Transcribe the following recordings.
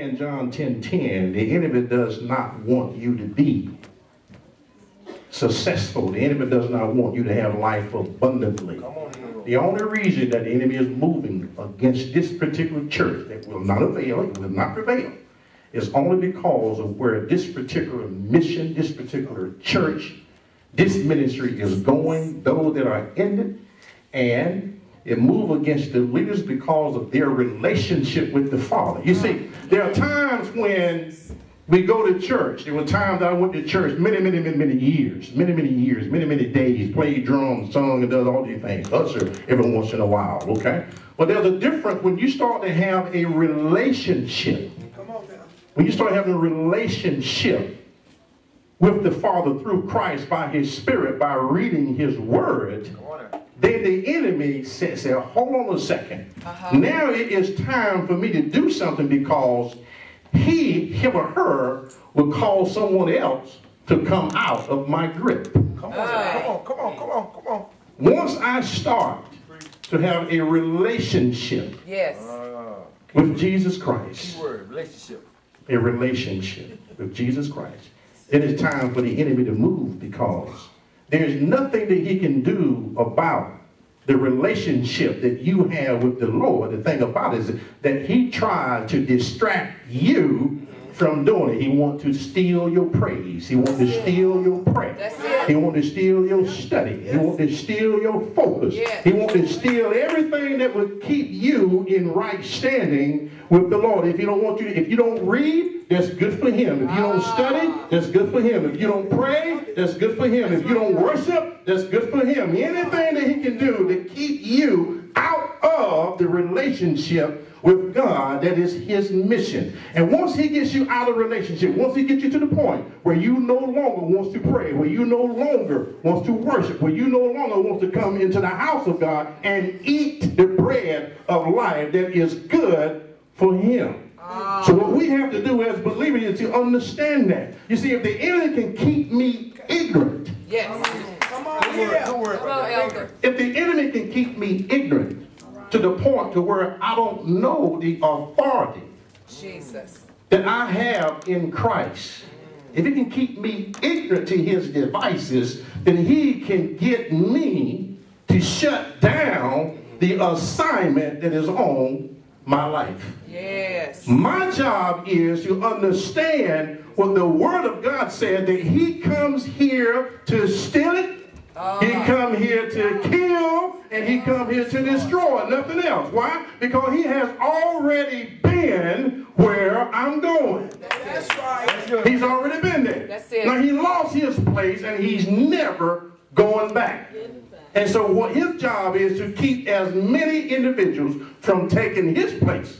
in John 10:10, the enemy does not want you to be successful. The enemy does not want you to have life abundantly. The only reason that the enemy is moving against this particular church that will not avail, it will not prevail, is only because of where this particular mission, this particular church, this ministry is going, those that are in it, and it moves against the leaders because of their relationship with the Father. You see, there are times when we go to church. There were times I went to church many years, many days, played drums, sung, and does all these things. Usher every once in a while, okay? But there's a difference when you start to have a relationship. When you start having a relationship with the Father through Christ by His Spirit, by reading His Word, then the enemy says, hold on a second. Now it is time for me to do something, because him or her will cause someone else to come out of my grip. Come on. Once I start to have a relationship with Jesus Christ, a relationship with Jesus Christ, it is time for the enemy to move, because there's nothing that he can do about the relationship that you have with the Lord. The thing about it is that he tried to distract you from doing it. He wants to steal your praise. He wants to steal your prayer. He wants to steal your study. He wants to steal your focus. He wants to steal everything that would keep you in right standing with the Lord. If he don't want you, if you don't read, that's good for him. If you don't study, that's good for him. If you don't pray, that's good for him. If you don't worship, that's good for him. Anything that he can do to keep you out of the relationship with God, that is his mission. And once he gets you out of relationship, once he gets you to the point where you no longer wants to pray, where you no longer wants to worship, where you no longer wants to come into the house of God and eat the bread of life that is good for him. So what we have to do as believers is to understand that. You see, if the enemy can keep me ignorant. Come on, Elder. If the enemy can keep me ignorant to the point to where I don't know the authority that I have in Christ, if he can keep me ignorant to his devices, then he can get me to shut down the assignment that is on my life. My job is to understand what the Word of God said, that he comes here to steal it, he come here to kill, and he come here to destroy, nothing else. Why? Because he has already been where I'm going. That's right. He's already been there. That's it. Now he lost his place and he's never going back. And so what his job is to keep as many individuals from taking his place.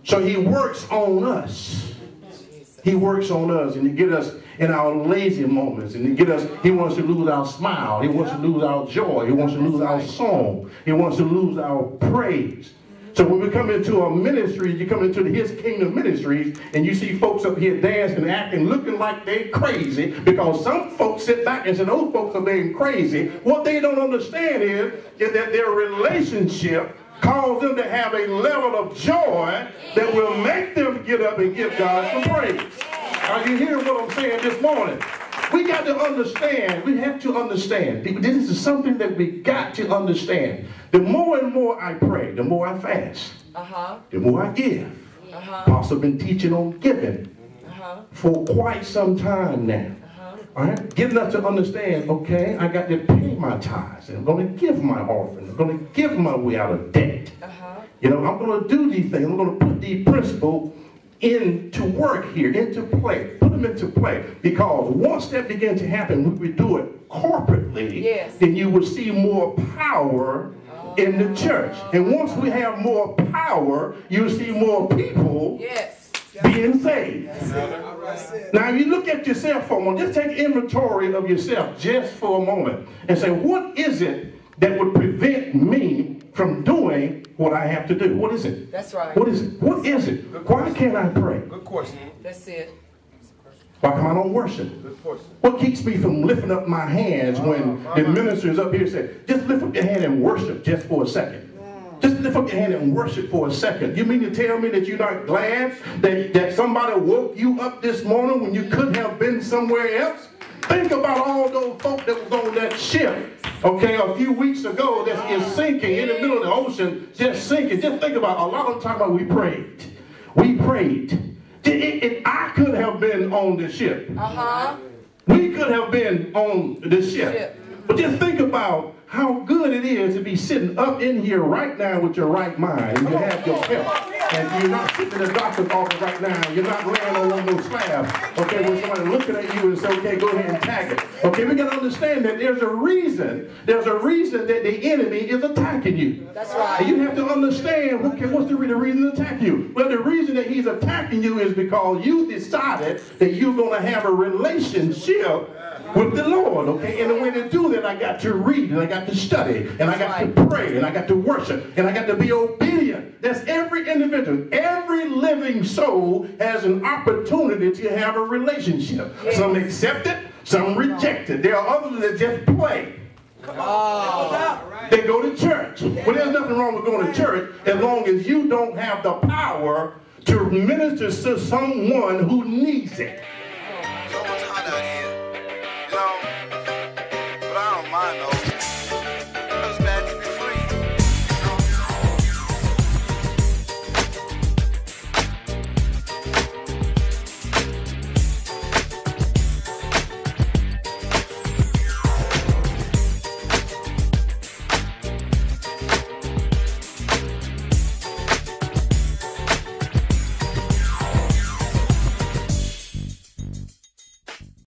So he works on us. He works on us, and to get us in our lazy moments, and to get us, he wants to lose our smile, he wants to lose our joy, he wants to lose our song, he wants to lose our praise. So when we come into our ministries, you come into his kingdom ministries, and you see folks up here dancing, acting, looking like they're crazy, because some folks sit back and say, those folks are being crazy. What they don't understand is that their relationship cause them to have a level of joy that will make them get up and give God some praise. Are you hearing what I'm saying this morning? We got to understand, we have to understand. This is something that we got to understand. The more and more I pray, the more I fast, the more I give. Apostle been teaching on giving for quite some time now. All right, getting us to understand, okay, I got to pay my tithes, and I'm going to give my offering, I'm going to give my way out of debt. You know, I'm going to do these things, I'm going to put these principles into work here, into play, put them into play, because once that begins to happen, when we do it corporately, then you will see more power in the church. And once we have more power, you'll see more people being saved. Now, if you look at yourself for a moment, just take inventory of yourself just for a moment and say, what is it that would prevent me from doing what I have to do? What is it? That's right. What is it? What is it? Why can't I pray? Good question. That's it. Why come I don't worship? Good question. What keeps me from lifting up my hands when the ministers up here say, just lift up your hand and worship just for a second? Just lift up your hand and worship for a second. You mean to tell me that you're not glad that somebody woke you up this morning when you could have been somewhere else? Think about all those folk that was on that ship, okay, a few weeks ago that is sinking in the middle of the ocean, just sinking. Just think about a lot of time we prayed. We prayed. I could have been on the ship. We could have been on the ship. But just think about how good it is to be sitting up in here right now with your right mind. You have your health. And you're not sitting in the doctor's office right now. You're not laying on one of those slabs. Okay, when somebody looking at you and say, okay, go ahead and tag it. Okay, we got to understand that there's a reason. There's a reason that the enemy is attacking you. That's right. And you have to understand, okay, what's the reason to attack you? Well, the reason that he's attacking you is because you decided that you're going to have a relationship with the Lord, okay? And the way to do that, I got to read, and I got to study, and I got to pray, and I got to worship, and I got to be obedient. That's every individual. Every living soul has an opportunity to have a relationship. Yes. Some accept it, some reject it. There are others that just play. They go to church. Well, there's nothing wrong with going to church as long as you don't have the power to minister to someone who needs it.